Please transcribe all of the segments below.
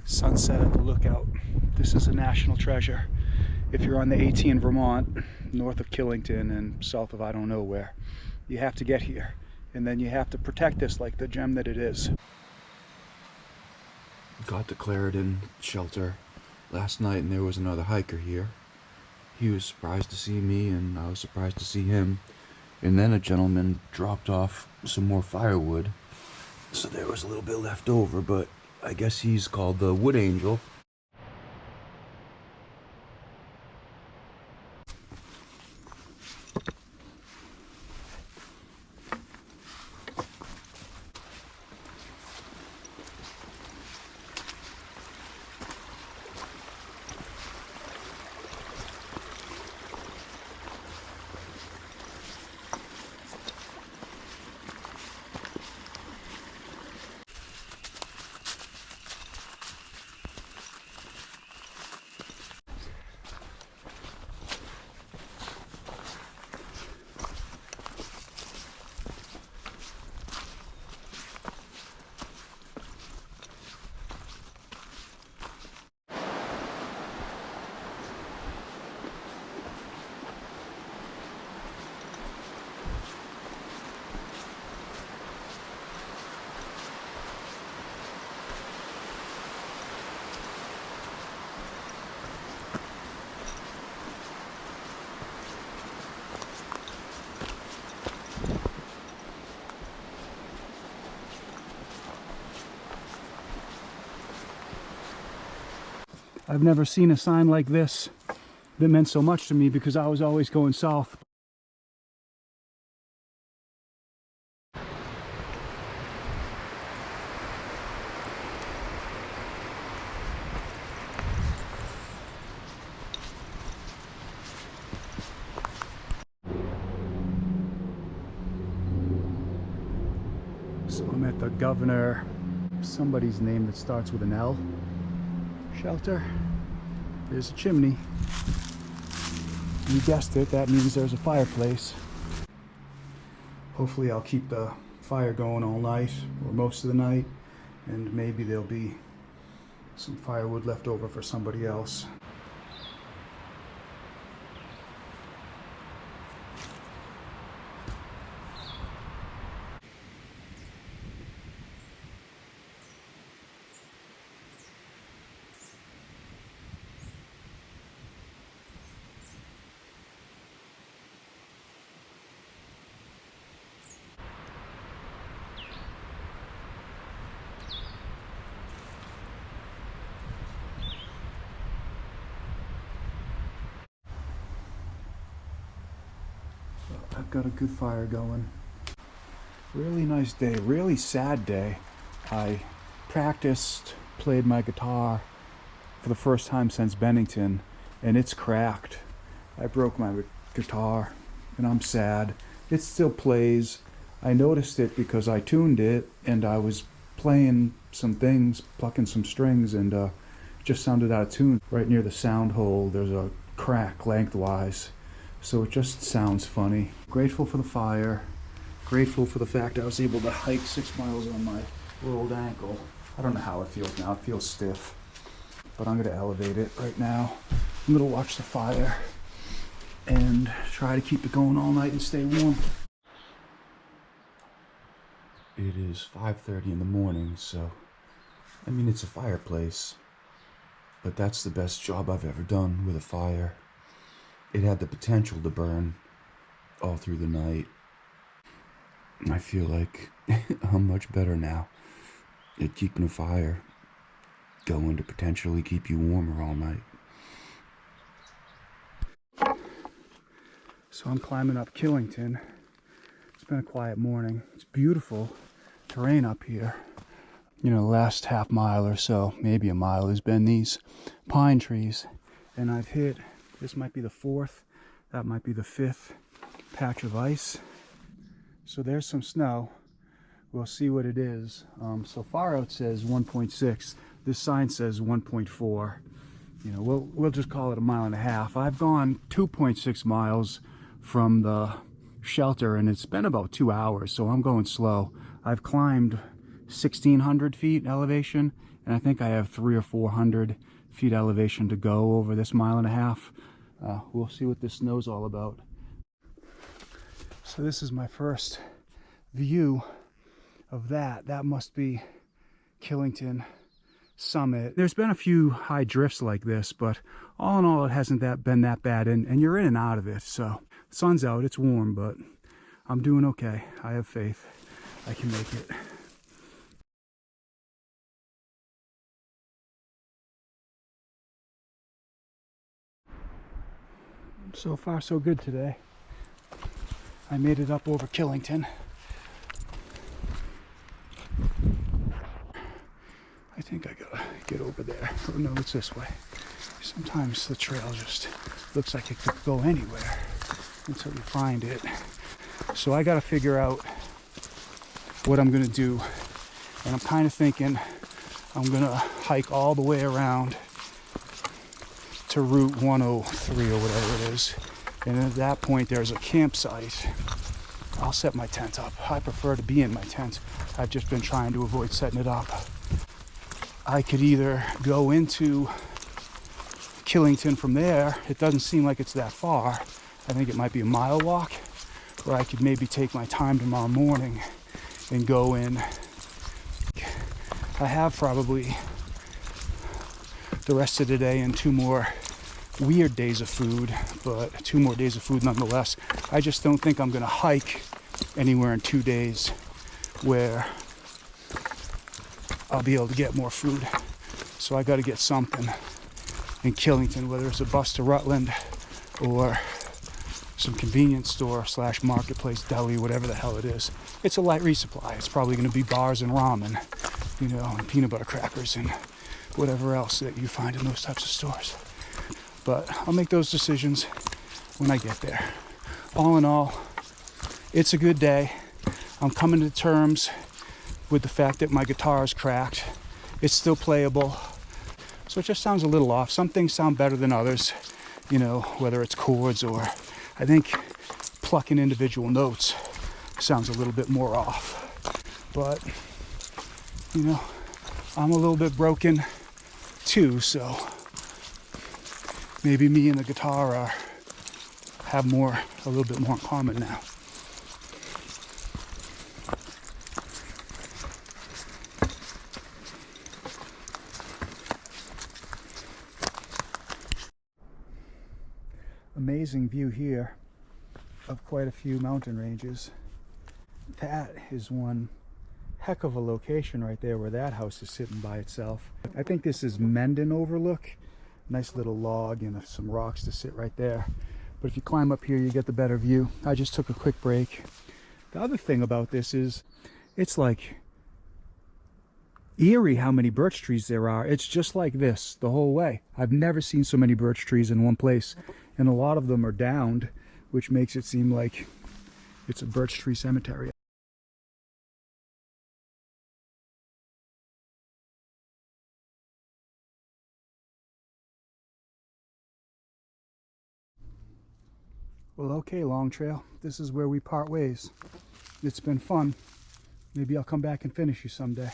Sunset at the lookout. This is a national treasure. If you're on the AT in Vermont, north of Killington and south of I don't know where, you have to get here. And then you have to protect this like the gem that it is. Got to Clarendon shelter last night, and there was another hiker here. He was surprised to see me, and I was surprised to see him. And then a gentleman dropped off some more firewood, so there was a little bit left over, but I guess he's called the Wood Angel. I've never seen a sign like this that meant so much to me because I was always going south. So I'm at the Governor, somebody's name that starts with an L, shelter. There's a chimney. You guessed it, that means there's a fireplace. Hopefully I'll keep the fire going all night, or most of the night, and maybe there'll be some firewood left over for somebody else. I've got a good fire going. Really nice day, really sad day. I practiced, played my guitar for the first time since Bennington, and it's cracked. I broke my guitar, and I'm sad. It still plays. I noticed it because I tuned it, and I was playing some things, plucking some strings, and it just sounded out of tune. Right near the sound hole, there's a crack lengthwise. So it just sounds funny. Grateful for the fire. Grateful for the fact I was able to hike 6 miles on my rolled ankle. I don't know how it feels now. It feels stiff. But I'm gonna elevate it right now. I'm gonna watch the fire and try to keep it going all night and stay warm. It is 5:30 in the morning, so I mean, it's a fireplace, but that's the best job I've ever done with a fire. It had the potential to burn all through the night. I feel like I'm much better now at keeping a fire going to potentially keep you warmer all night. So I'm climbing up Killington. It's been a quiet morning. It's beautiful terrain up here. You know, the last half mile or so, maybe a mile, has been these pine trees. And I've hit, this might be the 4th, that might be the 5th patch of ice. So there's some snow. We'll see what it is. So far out says 1.6. This sign says 1.4. You know, we'll just call it a mile and a half. I've gone 2.6 miles from the shelter, and it's been about 2 hours, so I'm going slow. I've climbed 1,600 feet elevation, and I think I have 300 or 400 feet elevation to go over this 1.5 miles. We'll see what this snow's all about. So this is my first view of that. That must be Killington summit. There's been a few high drifts like this, but all in all, it hasn't been that bad, and you're in and out of it. So the sun's out, it's warm, but I'm doing okay. I have faith I can make it. So far so good today. I made it up over Killington. I think I gotta get over there. Oh no, it's this way. Sometimes the trail just looks like it could go anywhere until you find it. So I gotta figure out what I'm gonna do. And I'm kind of thinking I'm gonna hike all the way around to Route 103 or whatever it is. And at that point there's a campsite. I'll set my tent up. I prefer to be in my tent. I've just been trying to avoid setting it up. I could either go into Killington from there. It doesn't seem like it's that far. I think it might be a mile walk. Or I could maybe take my time tomorrow morning and go in. I have probably the rest of the day and 2 more weird days of food, but 2 more days of food nonetheless. I just don't think I'm gonna hike anywhere in 2 days where I'll be able to get more food. So I gotta get something in Killington, whether it's a bus to Rutland or some convenience store / marketplace, deli, whatever the hell it is. It's a light resupply. It's probably gonna be bars and ramen, you know, and peanut butter crackers and whatever else that you find in those types of stores. But I'll make those decisions when I get there. All in all, it's a good day. I'm coming to terms with the fact that my guitar is cracked. It's still playable, so it just sounds a little off. Some things sound better than others, you know, whether it's chords or I think plucking individual notes sounds a little bit more off. But, you know, I'm a little bit broken too, so maybe me and the guitar have a little bit more in common now. Amazing view here of quite a few mountain ranges. That is one heck of a location right there where that house is sitting by itself. I think this is Menden Overlook. Nice little log and some rocks to sit right there. But if you climb up here, you get the better view. I just took a quick break. The other thing about this is it's like eerie how many birch trees there are. It's just like this the whole way. I've never seen so many birch trees in one place, and a lot of them are downed, which makes it seem like it's a birch tree cemetery. Well, okay, Long Trail, this is where we part ways. It's been fun. Maybe I'll come back and finish you someday.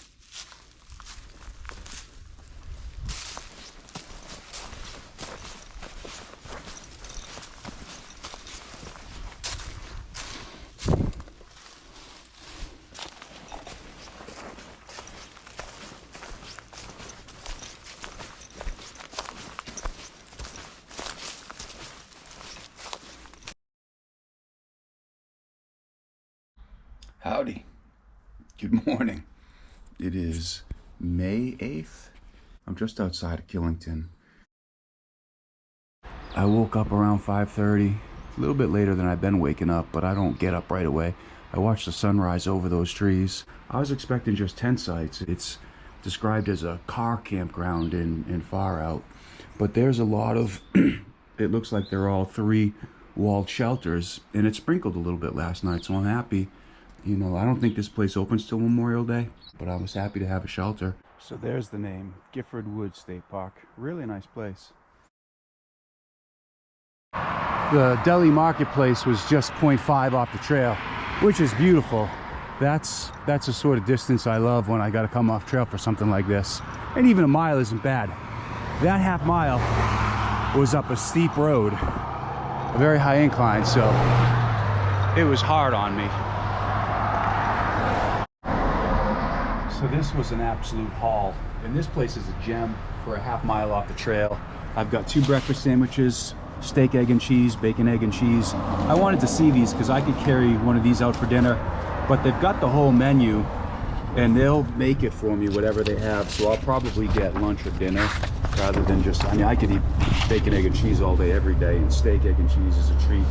Howdy. Good morning. It is May 8th. I'm just outside of Killington. I woke up around 5:30, a little bit later than I've been waking up, but I don't get up right away. I watch the sunrise over those trees. I was expecting just tent sites. It's described as a car campground in Far Out, but there's a lot of, it looks like they're all 3 walled shelters, and it sprinkled a little bit last night, so I'm happy. You know, I don't think this place opens till Memorial Day, but I was happy to have a shelter. So there's the name, Gifford Woods State Park. Really nice place. The deli marketplace was just 0.5 off the trail, which is beautiful. That's the sort of distance I love when I got to come off trail for something like this. And even a mile isn't bad. That half mile was up a steep road, a very high incline, so it was hard on me. So this was an absolute haul, and this place is a gem for a half mile off the trail. I've got 2 breakfast sandwiches, steak, egg and cheese, bacon, egg and cheese. I wanted to see these because I could carry one of these out for dinner, but they've got the whole menu and they'll make it for me, whatever they have. So I'll probably get lunch or dinner rather than just, I mean, I could eat bacon, egg and cheese all day, every day, and steak, egg and cheese is a treat.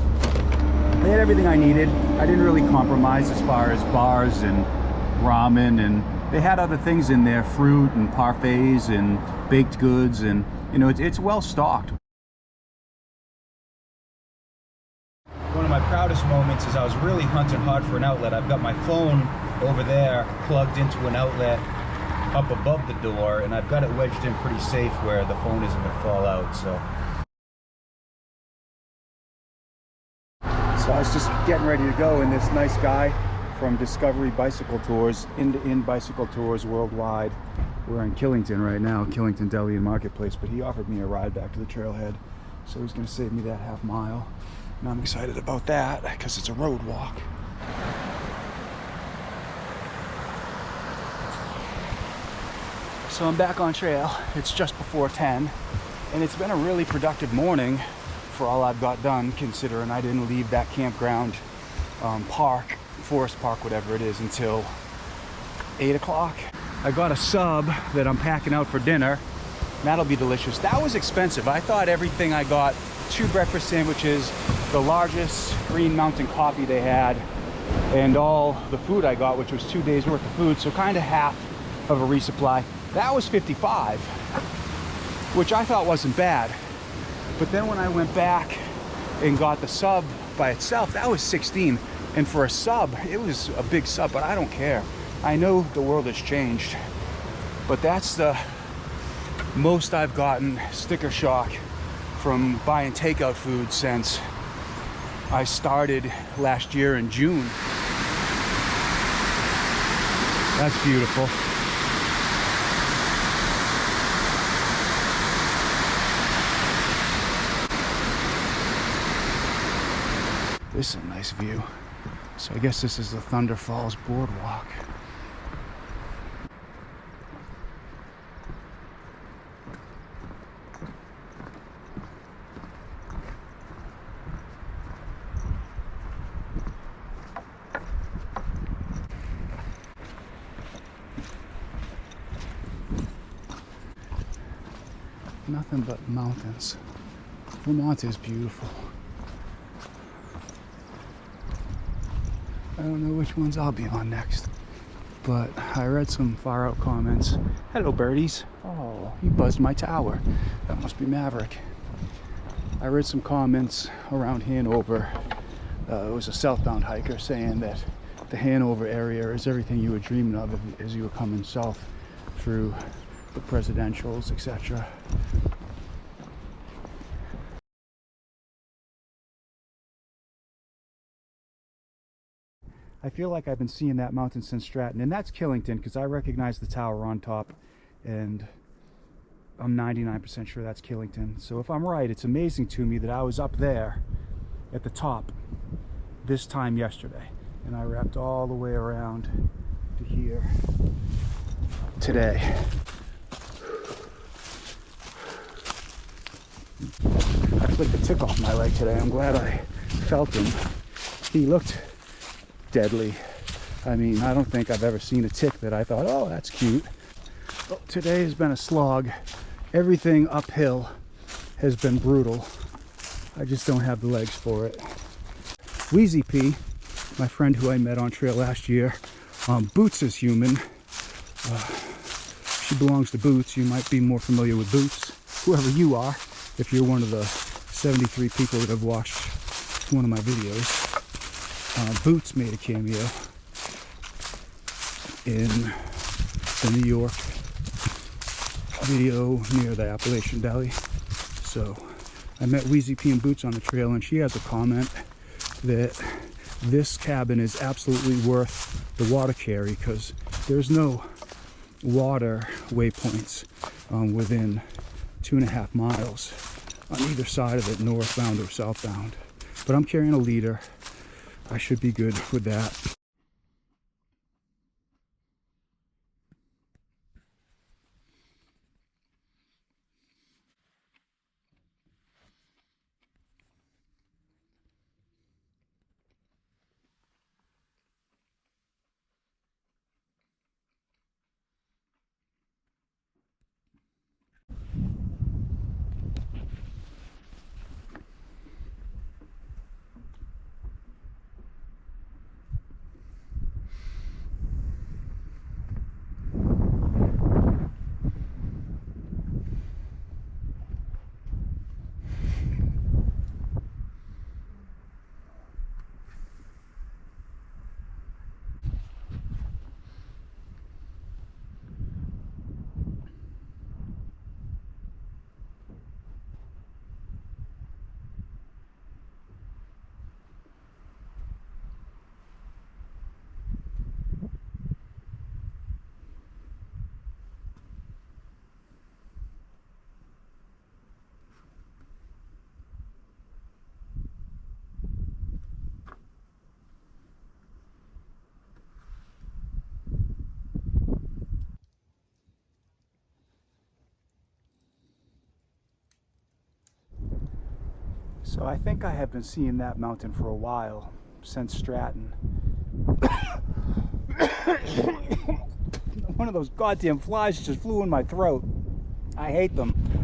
They had everything I needed. I didn't really compromise as far as bars and ramen, and they had other things in there, fruit and parfaits and baked goods, and you know, it's well stocked. One of my proudest moments is I was really hunting hard for an outlet. I've got my phone over there plugged into an outlet up above the door, and I've got it wedged in pretty safe where the phone isn't going to fall out. So I was just getting ready to go, and this nice guy from Discovery Bicycle Tours, In Bicycle Tours Worldwide. We're in Killington right now, Killington Deli and Marketplace, but he offered me a ride back to the trailhead, so he's going to save me that half mile. And I'm excited about that because it's a road walk. So I'm back on trail. It's just before 10, and it's been a really productive morning for all I've got done, considering I didn't leave that campground park, forest park, whatever it is, until 8 o'clock. I got a sub that I'm packing out for dinner. That'll be delicious. That was expensive. I thought everything I got, 2 breakfast sandwiches, the largest Green Mountain coffee they had, and all the food I got, which was 2 days worth of food, so kind of half of a resupply. That was $55, which I thought wasn't bad. But then when I went back and got the sub by itself, that was $16. And for a sub, it was a big sub, but I don't care. I know the world has changed, but that's the most I've gotten sticker shock from buying takeout food since I started last year in June. That's beautiful. This is a nice view. So I guess this is the Thunder Falls Boardwalk. Nothing but mountains. Vermont is beautiful. I don't know which ones I'll be on next, but I read some far out comments. Hello birdies. Oh, he buzzed my tower. That must be Maverick. I read some comments around Hanover. It was a southbound hiker saying that the Hanover area is everything you were dreaming of as you were coming south through the presidentials, etc. I feel like I've been seeing that mountain since Stratton, and that's Killington because I recognize the tower on top, and I'm 99% sure that's Killington. So if I'm right, it's amazing to me that I was up there at the top this time yesterday, and I wrapped all the way around to here today. I flicked a tick off my leg today. I'm glad I felt him. He looked deadly. I mean, I don't think I've ever seen a tick that I thought, oh, that's cute. Well, today has been a slog. Everything uphill has been brutal. I just don't have the legs for it. Wheezy P, my friend who I met on trail last year, Boots is human. She belongs to Boots. You might be more familiar with Boots, whoever you are, if you're one of the 73 people that have watched one of my videos. Boots made a cameo in the New York video near the Appalachian Deli. So I met Wheezy P and Boots on the trail, and she has a comment that this cabin is absolutely worth the water carry because there's no water waypoints within 2.5 miles on either side of it, northbound or southbound. But I'm carrying a leader. I should be good with that. So I think I have been seeing that mountain for a while, since Stratton. One of those goddamn flies just flew in my throat. I hate them.